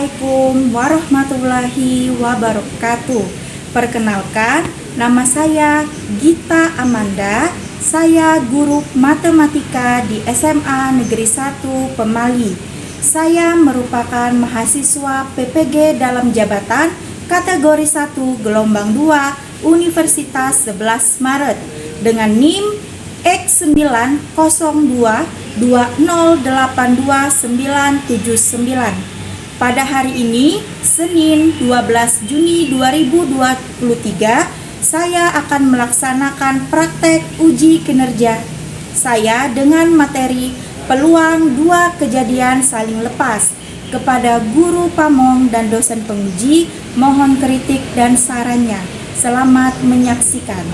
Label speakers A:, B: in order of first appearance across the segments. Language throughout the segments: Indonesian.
A: Assalamualaikum warahmatullahi wabarakatuh. Perkenalkan, nama saya Gita Amanda. Saya guru matematika di SMA Negeri 1 Pemali. Saya merupakan mahasiswa PPG dalam jabatan kategori 1 gelombang 2 Universitas 11 Maret dengan NIM X90220829979. Pada hari ini, Senin 12 Juni 2023, saya akan melaksanakan praktek uji kinerja saya dengan materi peluang dua kejadian saling lepas. Kepada guru pamong dan dosen penguji, mohon kritik dan sarannya. Selamat menyaksikan.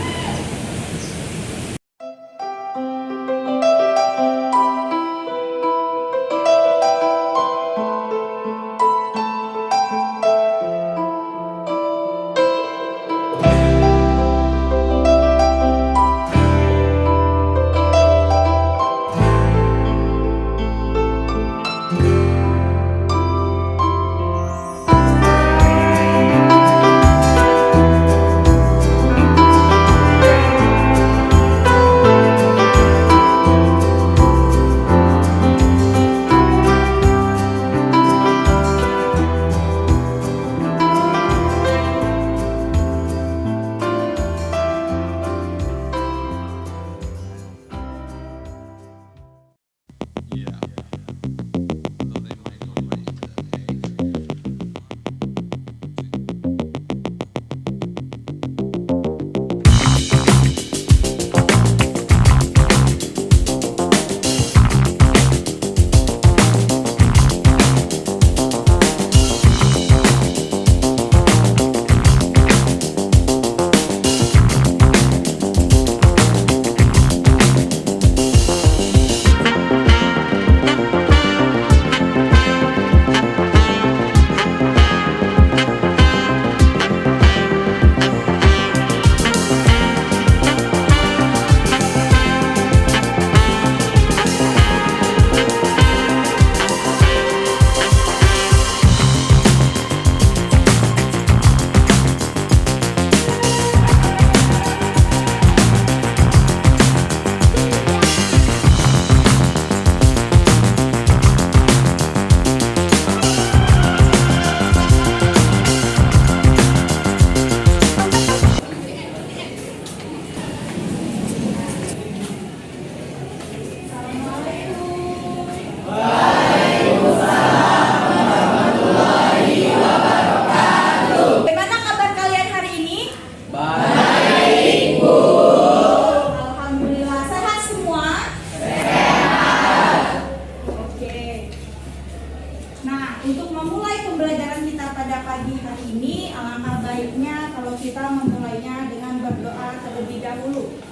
A: Untuk memulai pembelajaran kita pada pagi hari ini, alangkah baiknya kalau kita memulainya dengan berdoa terlebih dahulu.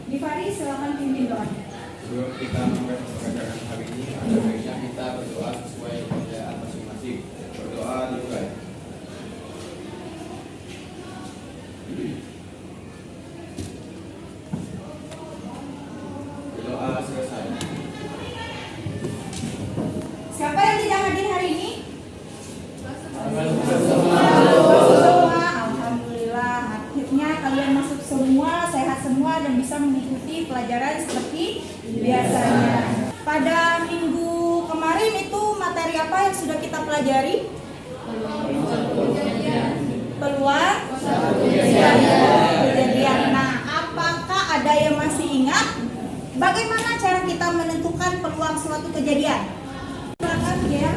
A: Difari, silakan pimpin doanya.
B: Sebelum kita memulai pembelajaran hari ini, ada baiknya kita berdoa sesuai kepercayaan masing-masing. Berdoa dimulai. Berdoa selesai.
A: Siapa yang tidak hadir hari ini? Alhamdulillah, akhirnya kalian masuk semua, sehat semua dan bisa mengikuti pelajaran seperti biasanya. Pada minggu kemarin itu materi apa yang sudah kita pelajari? Peluang kejadian. Nah, apakah ada yang masih ingat bagaimana cara kita menentukan peluang suatu kejadian? Silakan ya.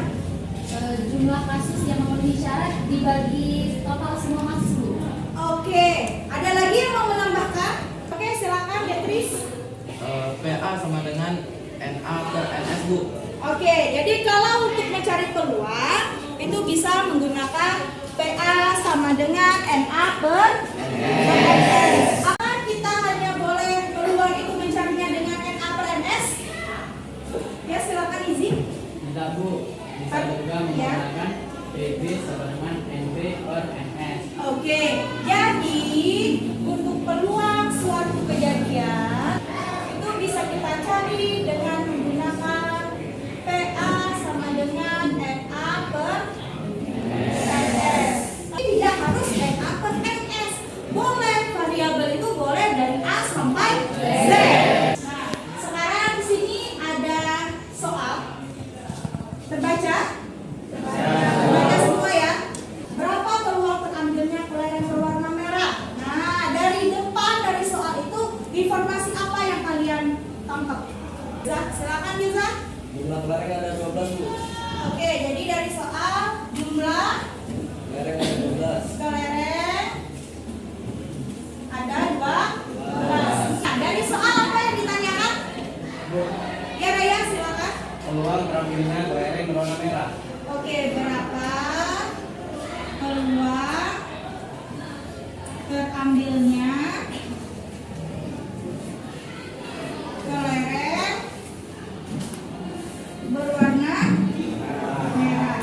C: Jumlah kasus yang memenuhi syarat dibagi total semua kasus, Bu.
A: Oke, ada lagi yang mau menambahkan? Oke, silakan Beatrice.
D: PA sama dengan NA per NS, Bu.
A: Oke, jadi kalau untuk mencari peluang itu bisa menggunakan PA sama dengan NA per NS. Apa kita hanya boleh peluang itu mencarinya dengan NA per NS? Ya, silakan izin.
E: Tidak, Bu. Bisa juga menggunakan PB sama dengan NB per NS.
A: Oke, jadi untuk peluang suatu kejadian itu bisa kita cari dengan menggunakan PA sama dengan NA per Silakan Yuza.
E: Jumlah kelereng ada 12 Bu.
A: Oke, jadi dari soal jumlah
E: Kelereng ada 12.
A: kelereng ada 12. Nah, dari soal apa yang ditanyakan? Ya Raya, silakan.
E: Peluang terakhirnya kelereng berwarna merah.
A: Oke, berapa peluang terambilnya kelereng berwarna merah?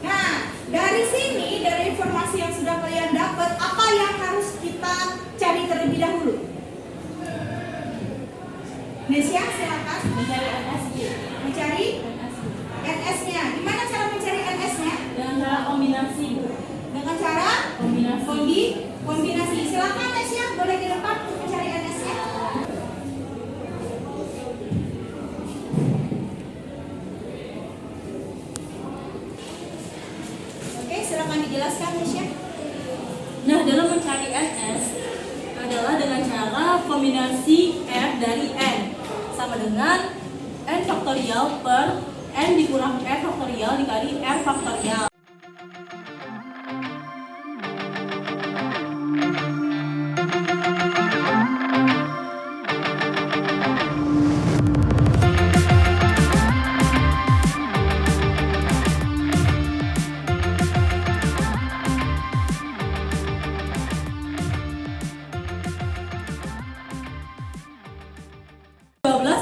A: Nah, dari sini, dari informasi yang sudah kalian dapat, apa yang harus kita cari terlebih dahulu? Nesya, silakan.
C: Mencari NS
A: Mencari NS-nya. Gimana cara mencari NS-nya?
C: dengan cara kombinasi Bu.
A: Dengan cara
C: Kombinasi.
A: kombinasi. Silakan Nesya, boleh di depan untuk mencari NS-nya. Oke, silakan dijelaskan Nesya.
C: Nah, dalam mencari NS adalah dengan cara kombinasi R dari N sama dengan N faktorial per N dikurang R faktorial dikali R faktorial.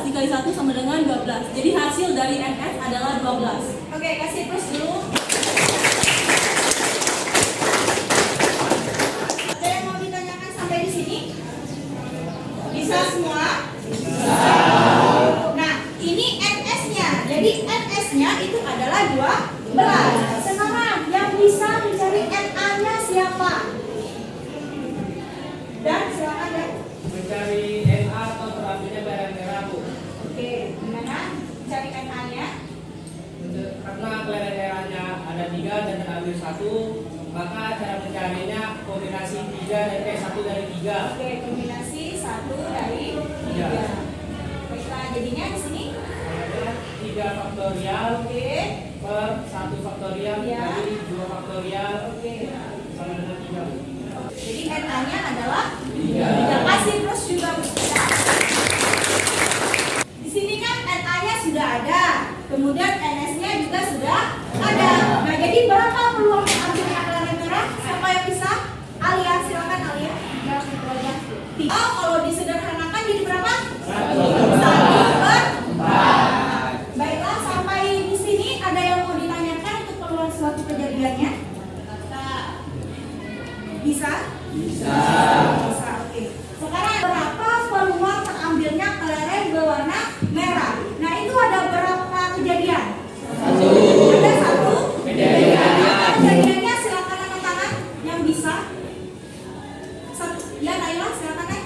C: Dikali 1 sama dengan 12. Jadi hasil dari NS adalah 12.
A: Oke, kasih plus dulu. Ada yang mau ditanyakan sampai di sini? Bisa semua? Bisa. Nah, ini NS-nya. Jadi NS-nya itu adalah 12. Sekarang yang bisa mencari NA-nya siapa? Dan silakan ya.
E: Mencari NA atau terakhirnya kelereng merah Bu.
A: Oke, gimana cari NA-nya?
E: Karena kelereng merahnya ada 3 dan terambil 1, maka cara mencarinya kombinasi 1 dari 3.
A: Oke, kombinasi 1 dari 3.
E: Iya.
A: Baiklah, jadinya di sini.
E: 3 faktorial
A: Oke.
E: per 1 faktorial
A: Iya.
E: dikali 2 faktorial
A: Oke.
E: sama dengan 3.
A: Jadi NA-nya adalah
E: 3.
A: 3. Kasih plus juga. Di sini kan NA-nya sudah ada, kemudian NS-nya juga sudah ada. Nah, jadi berapa peluang ambilnya kelereng merah? Siapa yang bisa? Alia, silakan Alia. 3. Oh, kalau disederhanakan jadi berapa? 1/4. Baiklah, sampai di sini ada yang mau ditanyakan untuk peluang suatu kejadiannya? Bisa? Bisa, oke. Sekarang berapa peluang terambilnya kelereng berwarna merah? Nah, itu ada berapa kejadian? Ada 1 kejadian. Apa kejadiannya? Silakan angkat tangan yang bisa. Ya, Naila, silakan Nay.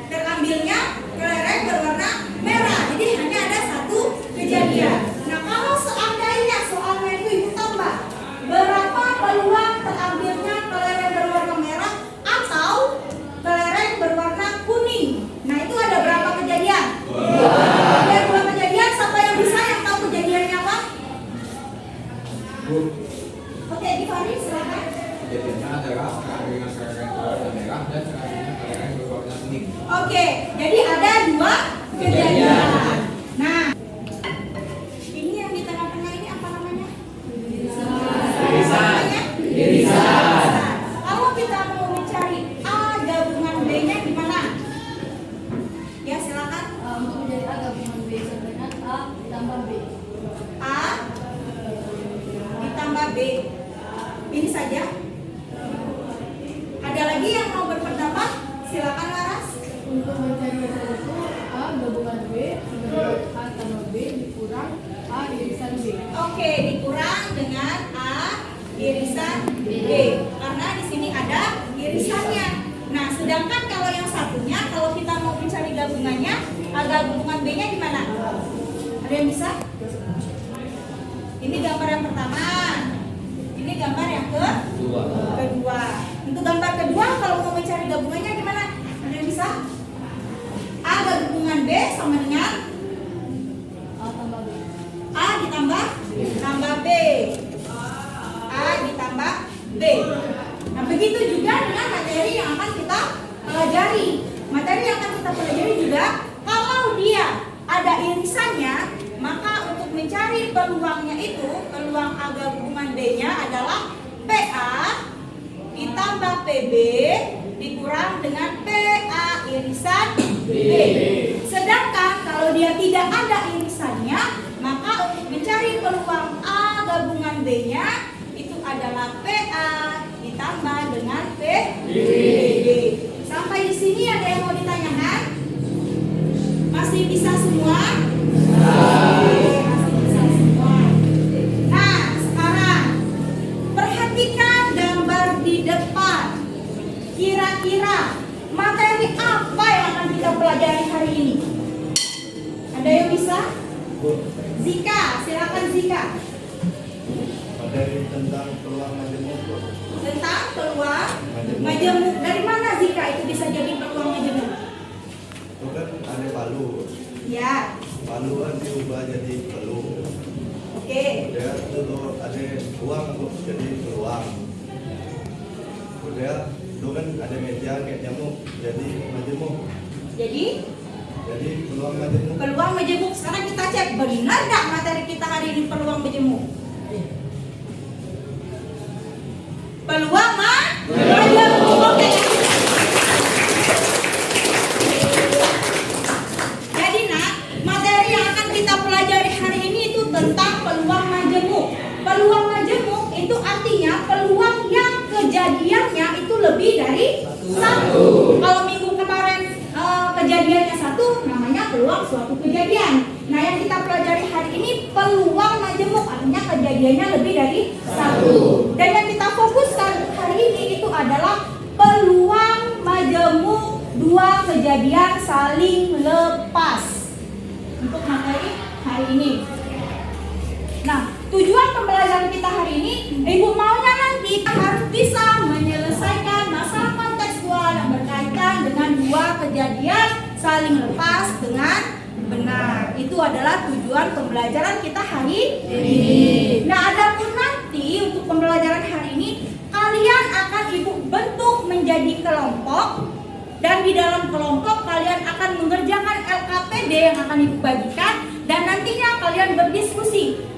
A: Terambilnya kelereng berwarna merah. Jadi hanya ada 1 kejadian. Nah, kalau seandainya soalnya itu ibu tambah, berapa peluang terambilnya kelereng berwarna merah atau kelereng berwarna kuning? Nah, itu ada berapa kejadian? Ada 2 kejadian. Siapa yang bisa, yang tahu kejadiannya apa? Oke, Givari, silakan.
B: Kejadiannya adalah kearingan kelereng berwarna merah dan kearingan kelereng berwarna kuning.
A: Oke, jadi ada 2 kejadian. Nah, ini yang di tengah-tengah ini apa namanya?
E: Irisan.
A: Namanya?
E: Irisan.
A: Kalau kita mau mencari A gabungan B-nya gimana? Ya, silakan.
C: Untuk menjadi A gabungan B sama dengan A ditambah B.
A: A ditambah B. Ini saja. Ada lagi yang mau berpendapat? Silakan Laras.
F: Untuk mencari hasil itu A gabungan B sama dengan A tambah B dikurang A irisan B.
A: Oke, dikurang dengan A irisan B. Karena di sini ada irisannya. Nah, sedangkan kalau yang satunya, kalau kita mau mencari gabungannya, A gabungan B-nya di mana? Ada yang bisa? Ini gambar yang pertama. Ini gambar yang kedua. Untuk gambar kedua, kalau mau mencari gabungannya gimana? Ada yang bisa? A gabungan B peluangnya itu, peluang A gabungan B-nya adalah PA ditambah PB dikurang dengan PA irisan B. Sedangkan kalau dia tidak ada irisannya, maka untuk mencari peluang A gabungan B-nya itu adalah PA ditambah dengan PB. Sampai di sini ada yang mau ditanyakan? Masih bisa semua? Masih bisa semua. Nah, sekarang perhatikan gambar di depan. Kira-kira materi apa yang akan kita pelajari hari ini? Ada yang bisa? Zika, silakan Zika.
G: Materi tentang peluang majemuk.
A: Tentang peluang majemuk. Dari mana Zika itu bisa jadi peluang majemuk?
G: Itu kan ada palu.
A: Ya,
G: Palu kan diubah jadi pelu.
A: oke.
G: Kemudian itu ada uang jadi peluang. Kemudian itu kan ada meja kayak nyamuk jadi majemuk.
A: Jadi
G: Jadi peluang majemuk.
A: peluang majemuk. Sekarang kita cek benar nggak materi kita hari ini peluang majemuk? Peluang majemuk. Oke. Jadi nak, materi yang akan kita pelajari hari ini itu tentang peluang majemuk. Peluang majemuk itu artinya peluang yang kejadiannya itu lebih dari satu. Kalau minggu kemarin kejadiannya satu, namanya peluang suatu kejadian. Nah, yang kita pelajari hari ini peluang majemuk, artinya kejadiannya lebih dari satu. Dan yang kita fokuskan hari ini itu adalah peluang majemuk dua kejadian saling lepas untuk materi hari ini. Nah, tujuan pembelajaran kita hari ini, Ibu maunya nanti harus bisa menyelesaikan masalah kontekstual yang berkaitan dengan dua kejadian saling lepas dengan benar. Itu adalah tujuan pembelajaran kita hari ini. Nah, adapun nanti untuk pembelajaran hari ini, kalian akan Ibu bentuk menjadi kelompok. Dan di dalam kelompok kalian akan mengerjakan LKPD yang akan Ibu bagikan. Dan nantinya kalian berdiskusi.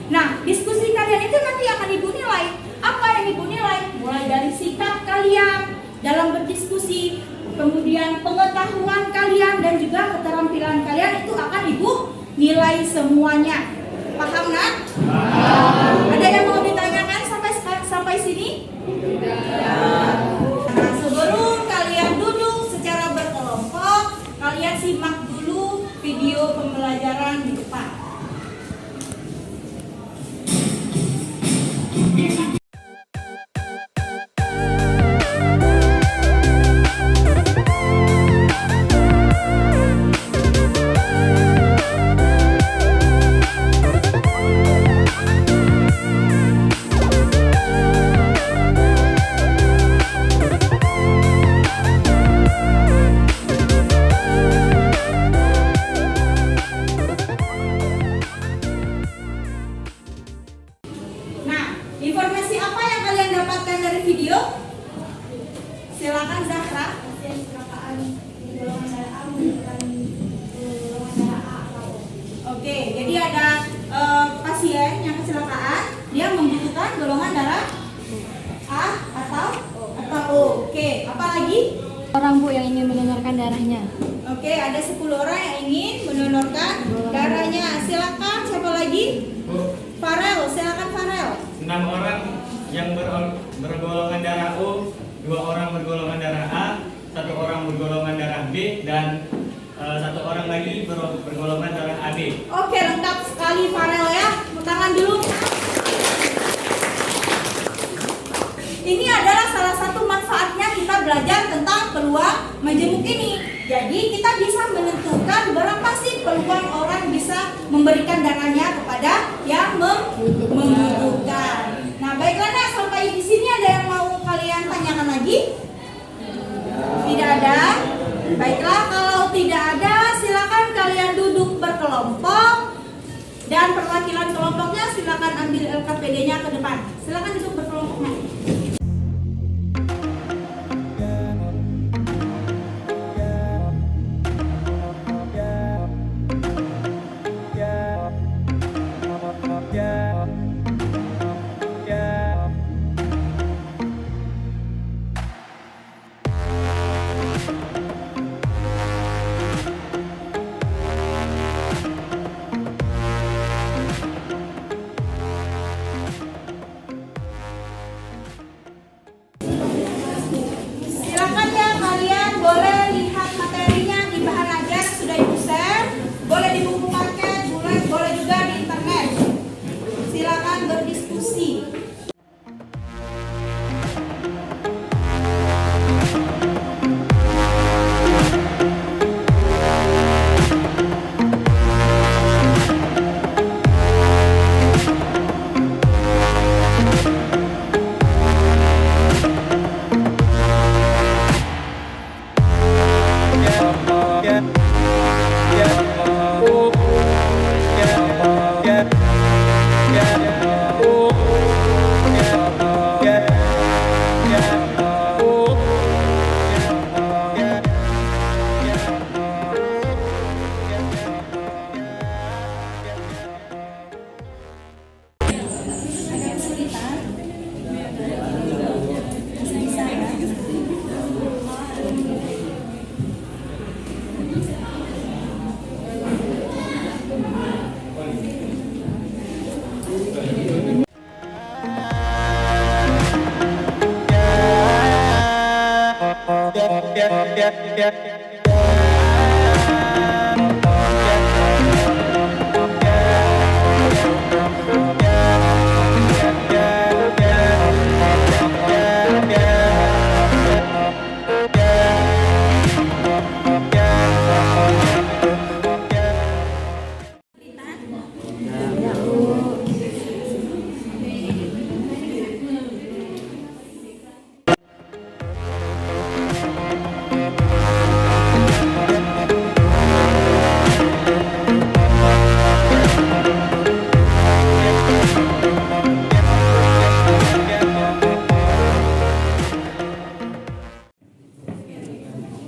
A: Nah, diskusi kalian itu nanti akan Ibu nilai. Apa yang Ibu nilai? Mulai dari sikap kalian dalam berdiskusi, kemudian pengetahuan kalian dan juga keterampilan kalian itu akan Ibu nilai semuanya. Paham nak? Ada yang mau ditanyakan sampai sini? Nah, sebelum kalian duduk secara berkelompok, kalian simak dulu video pembelajaran di depan. Nah, informasi apa yang kalian dapatkan dari video? Silakan Zahra. Oke, jadi ada pasien yang kecelakaan, dia membutuhkan golongan darah A atau O. Oke, apa lagi?
F: Orang Bu yang ingin mendonorkan darahnya.
A: Oke, ada 10 orang yang ingin mendonorkan darahnya. Silakan, siapa lagi? Farel, silakan Farel.
H: 6 orang yang bergolongan darah O, 2 orang bergolongan darah A, 1 orang bergolongan darah B, dan 1 orang lagi bergolongan darah AB.
A: Oke, lengkap sekali Farel ya. Tangan dulu. Ini adalah salah satu manfaatnya kita belajar tentang peluang majemuk ini. Jadi kita bisa menentukan berapa sih peluang orang bisa memberikan darahnya kepada yang membutuhkan. Nah, baiklah nak, sampai di sini ada yang mau kalian tanyakan lagi? Tidak ada? Baiklah, kalau tidak ada, silakan kalian duduk berkelompok dan perwakilan kelompoknya silakan ambil LKPD-nya ke depan. Silakan duduk berkelompok nak.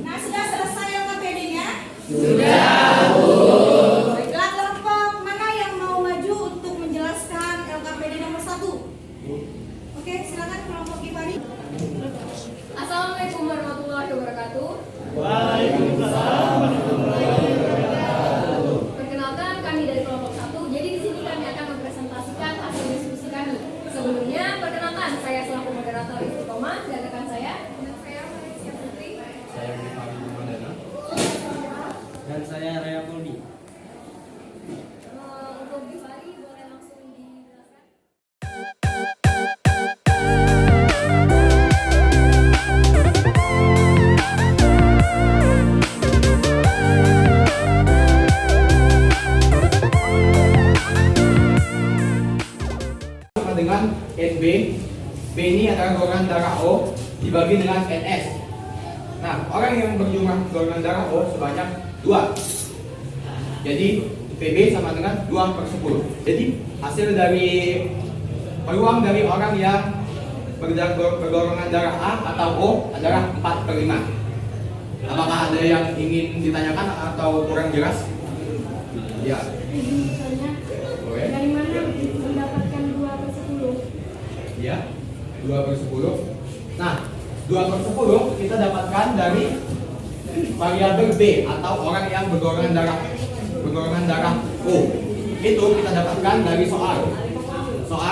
A: Nah, sudah selesai LKPD-nya? Sudah, Bu. Baiklah, kelompok mana yang mau maju untuk menjelaskan LKPD nomor 1? Oke, silakan kelompok Gifari.
F: Assalamualaikum warahmatullahi wabarakatuh. Perkenalkan, kami dari kelompok 1. Jadi di sini kami akan mempresentasikan hasil diskusi kami. Sebelumnya, perkenalkan, saya selaku moderator Istiqomah dan rekan saya. Malaysia Putri.
B: Saya Gifari Bandana. Dan saya Raya Poldi.
F: Untuk Gifari boleh langsung dijelaskan.
E: Sama dengan NB. B ini adalah golongan darah O dibagi dengan NS. Nah, orang yang berjumlah golongan darah O sebanyak 2. Jadi PB sama dengan 2/10. Jadi hasil dari peluang dari orang yang bergolongan darah A atau O adalah 4/5. Apakah ada yang ingin ditanyakan atau kurang jelas? Ya. Boleh.
F: Dari mana mendapatkan 2/10?
E: Ya, 2/10. Nah, 2/10 kita dapatkan dari variabel B atau orang yang bergolongan darah O. Itu kita dapatkan dari soal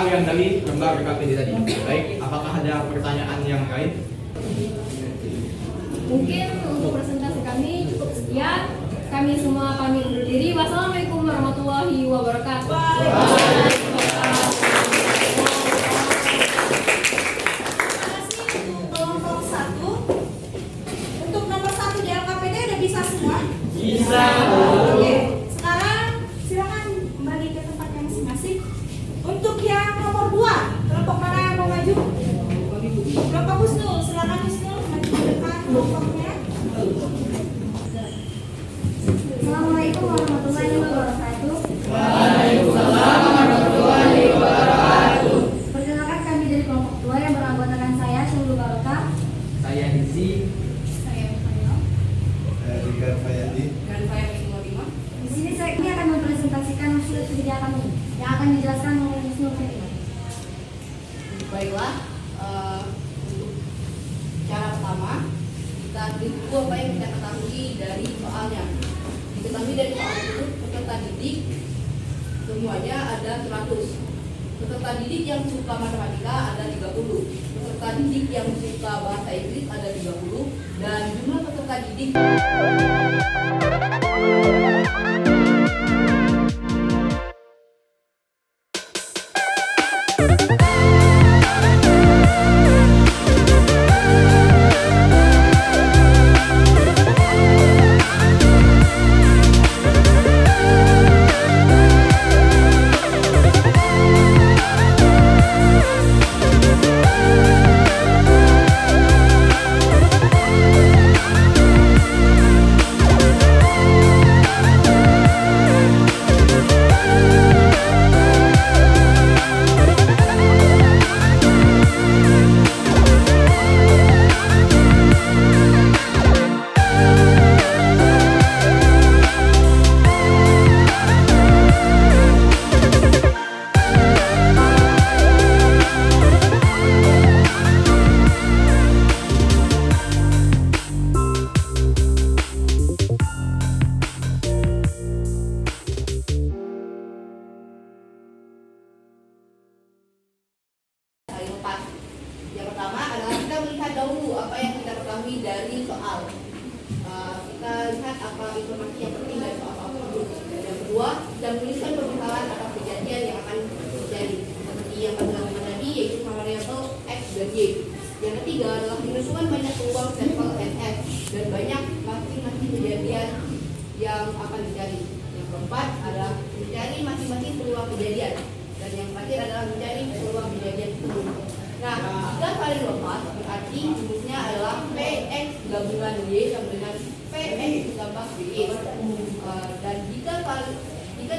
E: yang dari lembar LKPD tadi. Baik, apakah ada pertanyaan yang lain?
F: Mungkin untuk presentasi kami cukup sekian. Kami semua pamit undur diri. Wassalamualaikum warahmatullahi wabarakatuh.
A: Kelompok 1. Untuk nomor 1 di LKPD udah bisa semua?
E: Bisa.
A: Oke, sekarang silakan kembali ke tempatnya masing-masing. Untuk yang nomor 2, kelompok mana yang mau maju? Kelompok Husnul, silakan Husnul maju ke depan kelompoknya.
F: Assalamualaikum warahmatullahi wabarakatuh. Perkenalkan, kami dari kelompok 2 yang beranggotakan saya Syulul Barokah.
D: Saya Izzy.
F: Saya Mukhairah.
G: Rika Fayadi.
F: Di sini saya ini akan mempresentasikan hasil kerja kami yang akan dijelaskan oleh Husnul Khotimah.
I: Baiklah, untuk cara pertama kita beritahu apa yang kita ketahui dari soalnya. Diketahui dari soal itu peserta didik semuanya ada 100. Peserta didik yang suka matematika ada 30. Peserta didik yang suka bahasa Inggris ada 30 dan jumlah peserta didik kedua, kita menuliskan perbekalan atau kejadian yang akan terjadi. Seperti yang pada tadi, yaitu variabel X dan Y. Yang ketiga adalah menyusun banyak peluang sampel NF dan banyak masing-masing kejadian yang akan terjadi. Yang keempat adalah mencari masing-masing peluang kejadian. Dan yang terakhir adalah mencari peluang kejadian tersebut. Nah, jika saling lepas, berarti rumusnya adalah PX gabungan Y sama dengan PX ditambah BY. Dan jika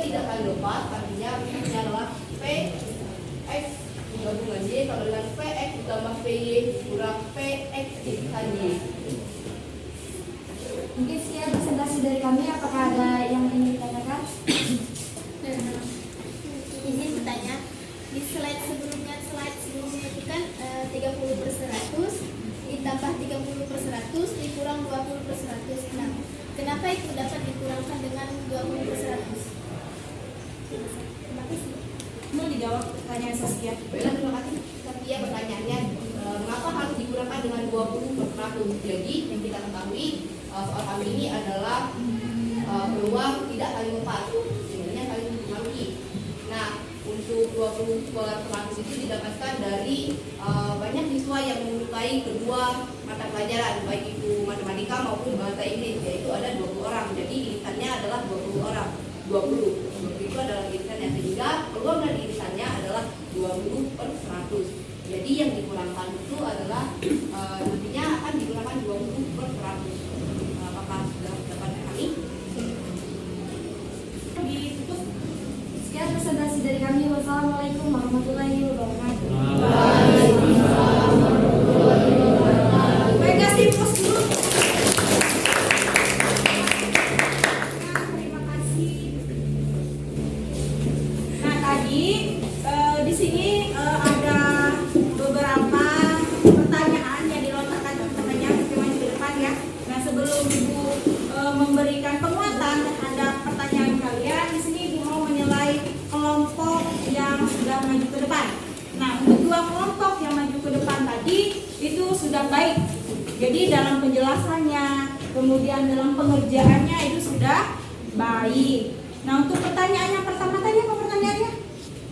I: tidak saling lepas, artinya rumusnya adalah PX gabungan Y sama dengan PX ditambah PY kurang PX divisan Y.
F: Mungkin sekian presentasi dari kami. Apakah ada yang ingin ditanyakan?
J: Izin bertanya, di slide sebelumnya itu kan 30/100 ditambah 30/100 dikurang 20/100. Nah, kenapa itu dapat dikurangkan dengan 20/100? Terima kasih.
A: Mau dijawab pertanyaan Saskia?
I: Baiklah, terima kasih. Saskia pertanyaannya, mengapa harus dikurangkan dengan 20/100? Jadi yang kita ketahui soal kami ini adalah peluang tidak saling lepas, sebenarnya saling mempengaruhi. Nah, untuk 20/100 itu didapatkan dari banyak siswa yang menyukai kedua mata pelajaran, baik itu matematika maupun bahasa Inggris, yaitu ada 20 orang. Jadi irisannya adalah 20 orang. 20 itu adalah irisannya, sehingga peluang dari irisannya adalah 20/100. Jadi yang dikurangkan itu adalah nantinya akan dikurangkan 20/100. Apakah sudah dapat kami?
A: Ditutup.
F: Sekian presentasi dari kami. Wassalamualaikum warahmatullahi wabarakatuh.
A: Baik, kasih pos dulu. Terima kasih. Nah, tadi di sini ada beberapa pertanyaan yang dilontarkan teman-temannya maju ke depan ya. Nah, sebelum Ibu memberikan penguatan terhadap pertanyaan kalian, di sini Ibu mau menilai kelompok yang sudah maju ke depan. Nah, untuk dua kelompok yang maju ke depan tadi itu sudah baik. Jadi dalam penjelasannya, kemudian dalam pengerjaannya itu sudah baik. Nah, untuk pertanyaan yang pertama tadi apa pertanyaannya?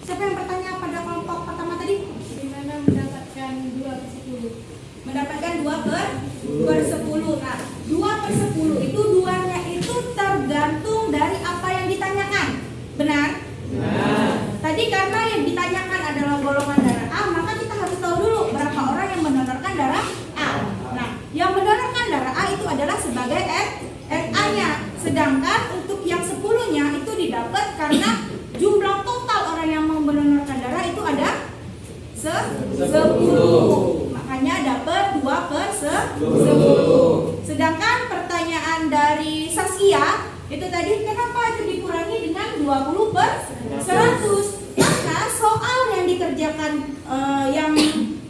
A: Siapa yang bertanya pada kelompok pertama tadi?
F: Bagaimana mendapatkan 2/10?
A: Mendapatkan 2/10. Nah, 2/10 itu duanya itu tergantung dari apa yang ditanyakan. Benar? Benar. Tadi karena yang ditanyakan adalah golongan darah A, maka kita harus tahu dulu berapa orang yang mendonorkan darah A. Nah, yang mendonorkan darah A itu adalah sebagai NA-nya. Sedangkan untuk yang 10-nya itu didapat karena jumlah total orang yang mau mendonorkan darah itu ada 10. Makanya dapat 2/10. Sedangkan pertanyaan dari Saskia itu tadi, kenapa itu dikurangi dengan 20/100? Karena soal yang dikerjakan yang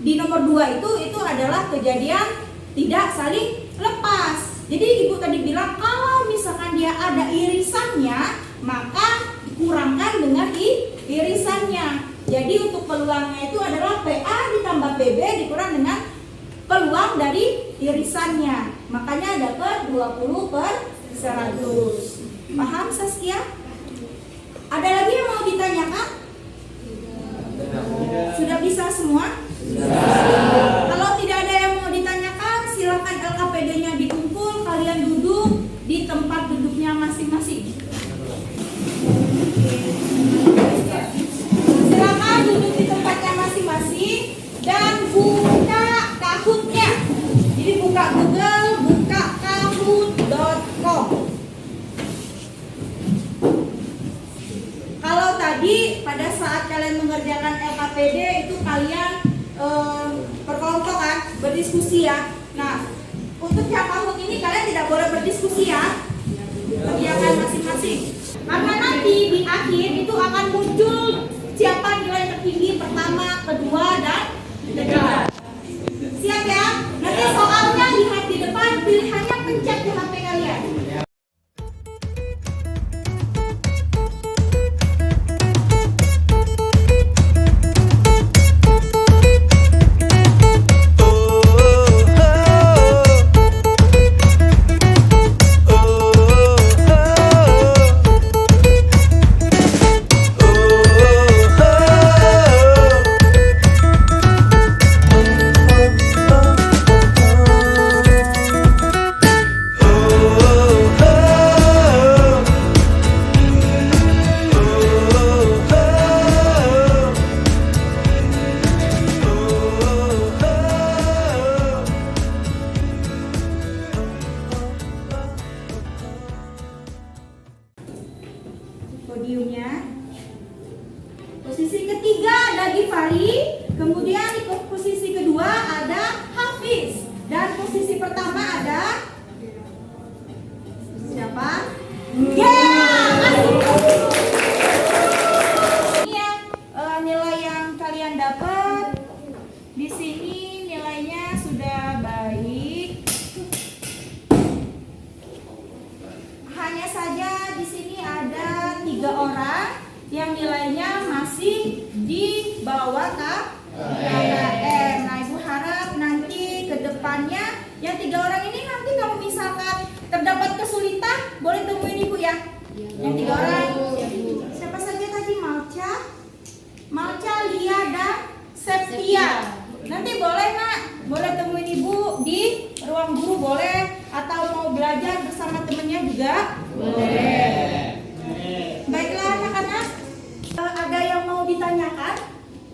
A: di nomor 2 itu adalah kejadian tidak saling lepas. Jadi Ibu tadi bilang kalau misalkan dia ada irisannya, maka dikurangkan dengan irisannya. Jadi untuk peluangnya itu adalah PA ditambah PB dikurang dengan peluang dari irisannya. Makanya dapat 20/100. Paham Saskia? Ada lagi yang mau ditanyakan? Sudah bisa semua? Kalau tidak ada yang mau ditanyakan, silakan LKPD-nya dikumpul, kalian duduk di tempat duduknya masing-masing. Silakan duduk di tempatnya masing-masing dan buka Kahoot-nya. Jadi buka Google, buka kahoot.com. Kalau tadi pada saat kalian mengerjakan LKPD itu kalian perkelompokan berdiskusi ya. Nah, untuk yang Kahoot ini kalian tidak boleh berdiskusi ya. Kerjakan masing-masing. Karena nanti di akhir itu akan muncul siapa nilai tertinggi pertama, kedua, dan ketiga. Siap ya? Nanti soalnya lihat di depan, pilihannya pencet di HP kalian. podiumnya. Posisi ketiga ada Gifari, kemudian di posisi kedua ada Hafiz, dan posisi pertama ada siapa? Ini ya nilai yang kalian dapat. Di sini nilainya sudah baik. Hanya saja di sini ada 3 orang yang nilainya masih di bawah KKM. Nah, Ibu harap nanti ke depannya yang 3 orang ini nanti kalau misalkan terdapat kesulitan boleh temuin Ibu ya. Yang 3 orang siapa saja tadi? Malca, Lia, dan Septia. Nanti boleh Nak, boleh temuin Ibu di ruang guru boleh, atau mau belajar bersama temennya juga boleh. Baiklah anak-anak, ada yang mau ditanyakan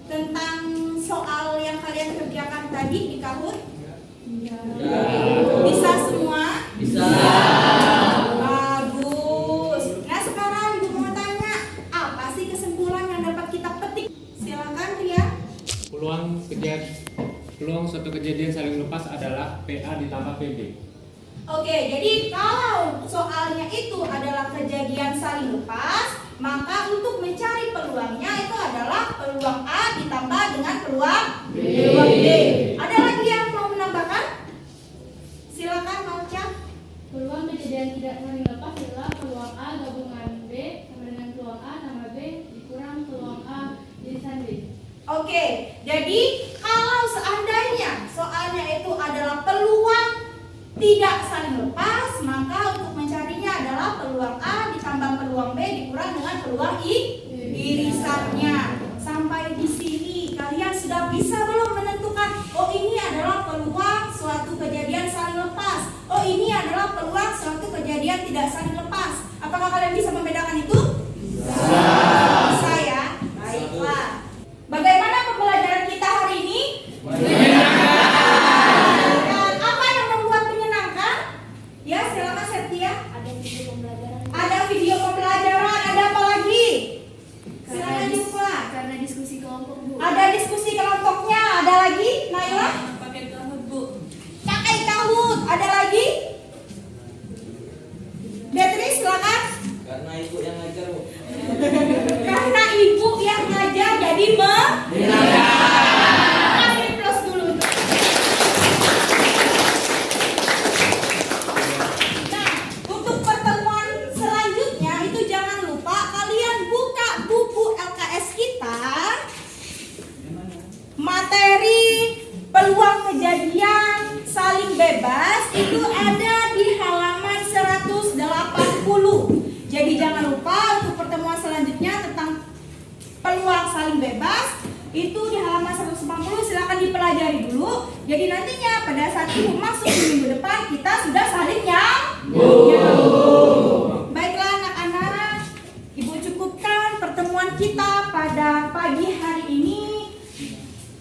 A: tentang soal yang kalian kerjakan tadi di Kahoot? Bisa semua?
D: Bisa.
A: Bagus. Nah sekarang Ibu mau tanya, apa sih kesimpulan yang dapat kita petik? Silakan Ria.
K: Peluang suatu kejadian saling lepas adalah PA ditambah PB.
A: Oke, jadi kalau soalnya itu adalah kejadian saling lepas, maka untuk mencari peluangnya itu adalah peluang A ditambah dengan peluang B. Ada lagi yang mau menambahkan? Silakan Malca.
F: Peluang kejadian tidak saling lepas adalah peluang A gabungan B sama dengan peluang A tambah B dikurang peluang A irisan B.
A: Oke, jadi kalau seandainya soalnya itu adalah peluang tidak saling lepas, maka untuk mencarinya adalah peluang A ditambah peluang B dikurang dengan peluang irisannya. Sampai di sini kalian sudah bisa belum menentukan, oh ini adalah peluang suatu kejadian saling lepas, oh ini adalah peluang suatu kejadian tidak saling lepas. Apakah kalian bisa membedakan itu? Bisa ya? Baiklah. Bagaimana pembelajaran kita hari ini? Dan apa yang membuat menyenangkan? Ya, silakan Septia.
J: Ada video pembelajaran.
A: Ada video pembelajaran, ada apa lagi? Silakan Yufa.
J: Karena diskusi kelompok, Bu.
A: Ada diskusi kelompoknya, ada lagi? Naila?
C: Pakai Kahoot, Bu.
A: Pakai Kahoot, ada lagi? Beatrice, silakan.
D: Karena ibu yang ngajar, Bu.
A: Karena ibu yang ngajar jadi kasih plus dulu. Nah, untuk pertemuan selanjutnya itu jangan lupa kalian buka buku LKS kita. Materi peluang kejadian saling bebas itu ada di halaman 180. Jadi jangan lupa untuk pertemuan selanjutnya tentang peluang saling bebas itu di halaman 190, silakan dipelajari dulu. Jadi nantinya pada saat Ibu masuk di minggu depan kita sudah saling nyambung. Baiklah anak-anak, Ibu cukupkan pertemuan kita pada pagi hari ini.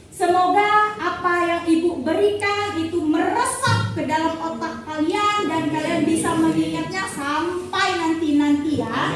A: Semoga apa yang Ibu berikan itu meresap ke dalam otak kalian dan kalian bisa mengingatnya sampai nanti ya.